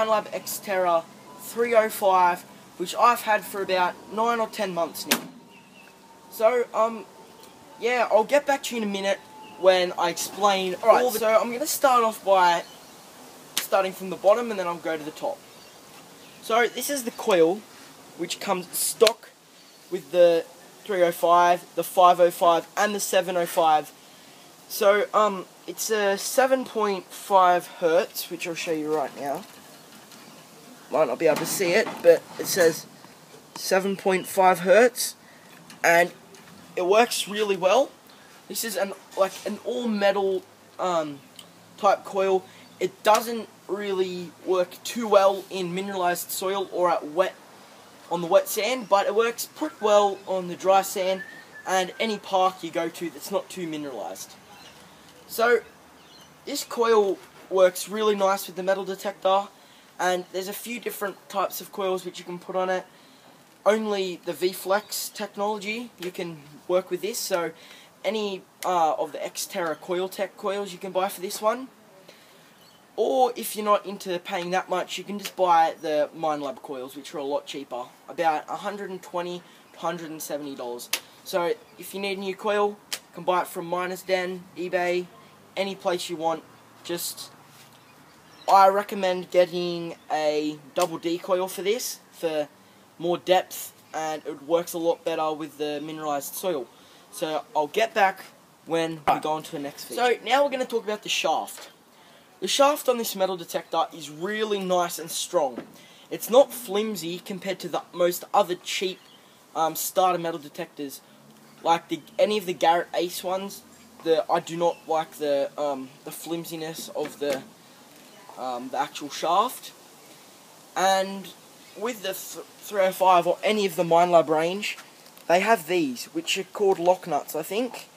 Minelab X-TERRA 305, which I've had for about 9 or 10 months now. So, yeah, I'll get back to you in a minute when I explain. Alright, so I'm going to start off by starting from the bottom and then I'll go to the top. So, this is the coil, which comes stock with the 305, the 505 and the 705. So, it's a 7.5 hertz, which I'll show you right now. Might not be able to see it, but it says 7.5 hertz, and it works really well. This is an all metal type coil. It doesn't really work too well in mineralized soil or on the wet sand, but it works pretty well on the dry sand and any park you go to that's not too mineralized. So this coil works really nice with the metal detector, and there's a few different types of coils which you can put on it. Only the V-Flex technology you can work with this, so any of the X-TERRA Coil Tech coils you can buy for this one. Or if you're not into paying that much, you can just buy the Minelab coils, which are a lot cheaper, about $120 to $170. So if you need a new coil, you can buy it from Miners Den, eBay, any place you want. I recommend getting a double D coil for this, for more depth, and it works a lot better with the mineralized soil. So I'll get back when we go on to the next feature. So now we're going to talk about the shaft. The shaft on this metal detector is really nice and strong. It's not flimsy compared to the most other cheap starter metal detectors, like any of the Garrett Ace ones. I do not like the flimsiness of the actual shaft. And with the 305 or any of the Minelab range, they have these, which are called lock nuts, I think.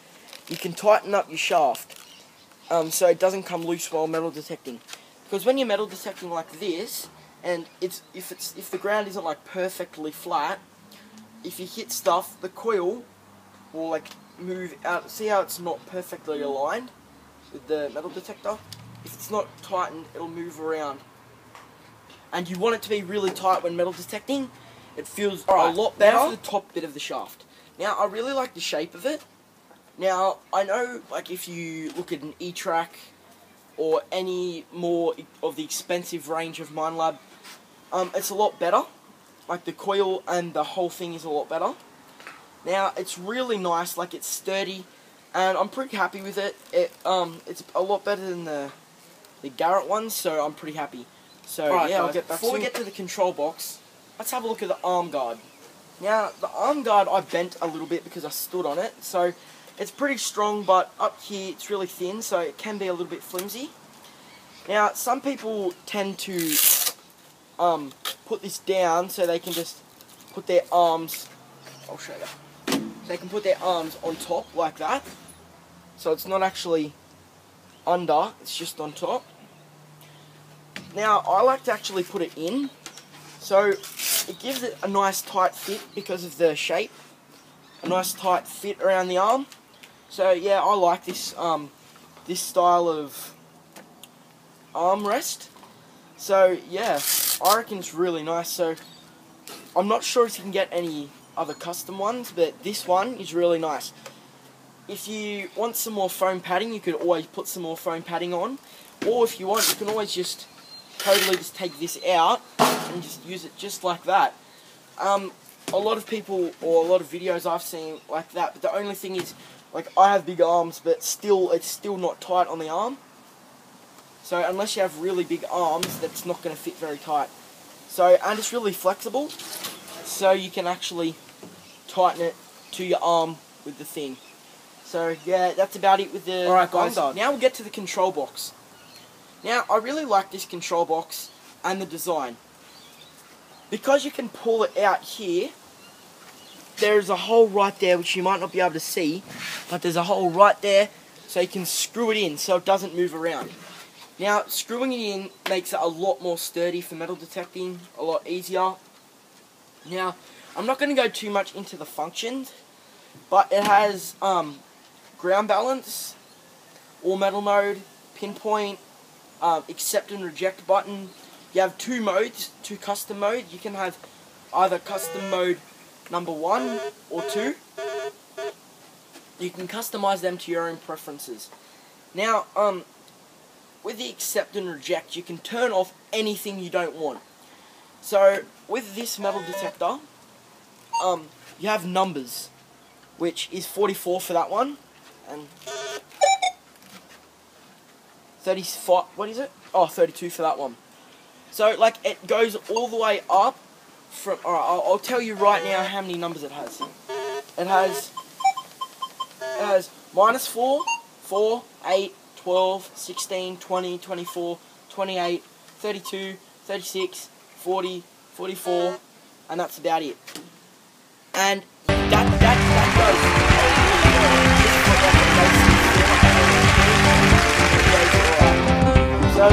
You can tighten up your shaft so it doesn't come loose while metal detecting. Because when you're metal detecting like this, and if the ground isn't like perfectly flat, if you hit stuff, the coil will like move out. See how it's not perfectly aligned with the metal detector? If it's not tightened, it'll move around. And you want it to be really tight when metal detecting. It feels a lot better. Now for the top bit of the shaft. Now, I really like the shape of it. Now, I know, like, if you look at an E-Track or any more of the expensive range of Minelab, it's a lot better. Like, the coil and the whole thing is a lot better. Now, it's really nice, like, it's sturdy, and I'm pretty happy with it. It's a lot better than the Garrett ones, so I'm pretty happy. So, yeah, I'll get back before we get to the control box, let's have a look at the arm guard. Now, the arm guard I bent a little bit because I stood on it, so it's pretty strong, but up here it's really thin, so it can be a little bit flimsy. Now, some people tend to put this down so they can just put their arms, I'll show you, they can put their arms on top like that, so it's not actually under, it's just on top. Now, I like to actually put it in, so it gives it a nice tight fit because of the shape, a nice tight fit around the arm. So yeah, I like this this style of armrest. So yeah, I reckon it's really nice. So I'm not sure if you can get any other custom ones, but this one is really nice. If you want some more foam padding, you could always put some more foam padding on, or if you want, you can always just totally just take this out and just use it just like that. A lot of people, or a lot of videos I've seen like that, but the only thing is, like, I have big arms, but it's still not tight on the arm. So unless you have really big arms, that's not going to fit very tight. So, and it's really flexible, so you can actually tighten it to your arm with the thing. So yeah, that's about it with the arm guard. Now we'll get to the control box. Now, I really like this control box and the design. Because you can pull it out here, there's a hole right there which you might not be able to see, but there's a hole right there so you can screw it in so it doesn't move around. Now, screwing it in makes it a lot more sturdy for metal detecting, a lot easier. Now, I'm not going to go too much into the functions, but it has ground balance, all metal mode, pinpoint, accept and reject button, you have two modes, two custom modes. You can have either custom mode number 1 or 2. You can customize them to your own preferences. Now, with the accept and reject, you can turn off anything you don't want. So, with this metal detector, you have numbers, which is 44 for that one, and 35, what is it? Oh, 32 for that one. So, like, it goes all the way up from, alright, I'll tell you right now how many numbers it has. It has -4, 4, 8, 12, 16, 20, 24, 28, 32, 36, 40, 44, and that's about it. And that goes. So,